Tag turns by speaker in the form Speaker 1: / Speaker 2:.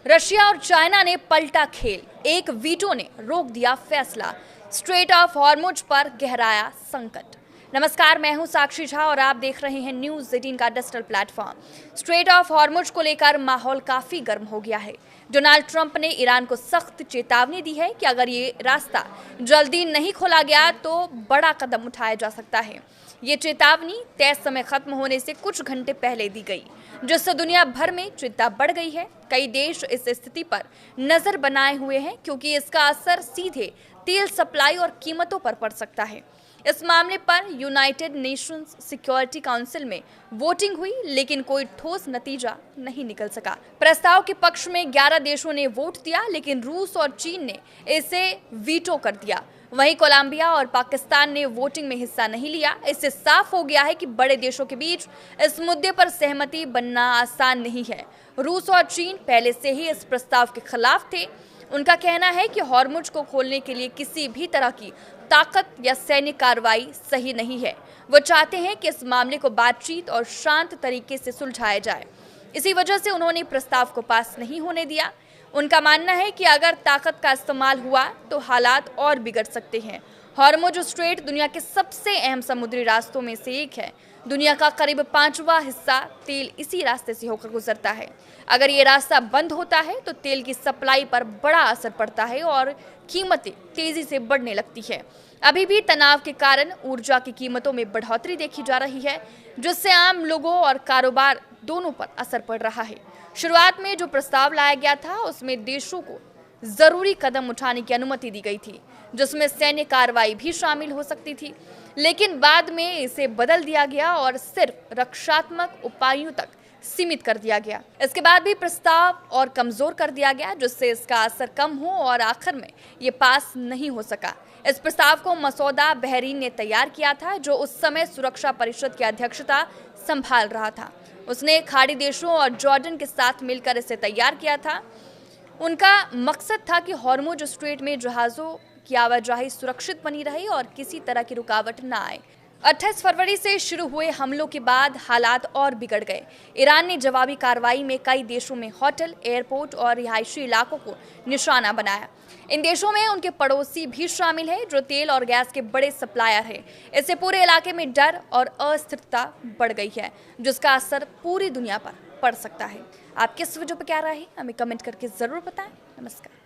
Speaker 1: Russia और China ने पलटा खेल, एक वीटो ने रोक दिया फैसला। स्ट्रेट ऑफ हॉर्मुज पर गहराया संकट। नमस्कार, मैं हूं साक्षी झा और आप देख रहे हैं न्यूज़ 18 का digital platform. Straight of Hormuz को लेकर माहौल काफी गर्म हो गया है। डोनाल्ड ट्रंप ने ईरान को सख्त चेतावनी दी है कि अगर ये रास्ता जल्दी नहीं खोला गया तो बड़ा कदम उठाया जा सकता है। ये चेतावनी तय समय खत्म होने से कुछ घंटे पहले दी गई, जिससे दुनिया भर में चिंता बढ़ गई है। कई देश इस स्थिति पर नजर बनाए हुए हैं क्योंकि इसका असर सीधे तेल सप्लाई और कीमतों पर पड़ सकता है। इस मामले पर यूनाइटेड नेशंस सिक्योरिटी काउंसिल में वोटिंग हुई, लेकिन कोई ठोस नतीजा नहीं निकल सका। प्रस्ताव के पक्ष में 11 देशों ने वोट दिया, लेकिन रूस और चीन ने इसे वीटो कर दिया। वहीं कोलंबिया और पाकिस्तान ने वोटिंग में हिस्सा नहीं लिया। इससे साफ हो गया है कि बड़े देशों के बीच इस मुद्दे पर सहमति बनना आसान नहीं है। रूस और चीन पहले से ही इस प्रस्ताव के खिलाफ थे। उनका कहना है कि हॉर्मुज को खोलने के लिए किसी भी तरह की ताकत या सैन्य कार्रवाई सही नहीं है। वो चाहते हैं कि इस मामले को बातचीत और शांत तरीके से सुलझाया जाए। इसी वजह से उन्होंने प्रस्ताव को पास नहीं होने दिया। उनका मानना है कि अगर ताकत का इस्तेमाल हुआ तो हालात और बिगड़ सकते हैं। हॉर्मुज स्ट्रेट दुनिया के सबसे अहम समुद्री रास्तों में से एक है। दुनिया का करीब 5वां हिस्सा तेल इसी रास्ते से होकर गुजरता है। अगर ये रास्ता बंद होता है तो तेल की सप्लाई पर बड़ा असर पड़ता है और कीमतें तेजी से बढ़ने लगती है। अभी भी तनाव के कारण ऊर्जा की कीमतों में बढ़ोतरी देखी जा रही है, जिससे आम लोगों और कारोबार दोनों पर असर पड़ रहा है। शुरुआत में जो प्रस्ताव लाया गया था उसमें देशों को जरूरी कदम उठाने की अनुमति दी गई थी, जिसमें सैन्य कार्रवाई भी शामिल हो सकती थी, लेकिन बाद में इसे बदल दिया गया और सिर्फ रक्षात्मक उपायों तक सीमित कर दिया गया। इसके बाद भी प्रस्ताव और कमजोर कर दिया गया, जिससे इसका असर कम हो और आखिर में ये पास नहीं हो सका। इस प्रस्ताव को मसौदा बहरीन ने तैयार किया था, जो उस समय सुरक्षा परिषद की अध्यक्षता संभाल रहा था। उसने खाड़ी देशों और जॉर्डन के साथ मिलकर इसे तैयार किया था। उनका मकसद था कि हॉर्मुज स्ट्रेट में जहाज़ों की आवाजाही सुरक्षित बनी रहे और किसी तरह की रुकावट न आए। 28 फरवरी से शुरू हुए हमलों के बाद हालात और बिगड़ गए। ईरान ने जवाबी कार्रवाई में कई देशों में होटल, एयरपोर्ट और रिहायशी इलाकों को निशाना बनाया। इन देशों में उनके पड़ोसी भी शामिल हैं, जो तेल और गैस के बड़े सप्लायर हैं। इससे पूरे इलाके में डर और अस्थिरता बढ़ गई है, जिसका असर पूरी दुनिया पर पड़ सकता है। आपके इस वीडियो पर क्या राय है, हमें कमेंट करके जरूर बताएं। नमस्कार।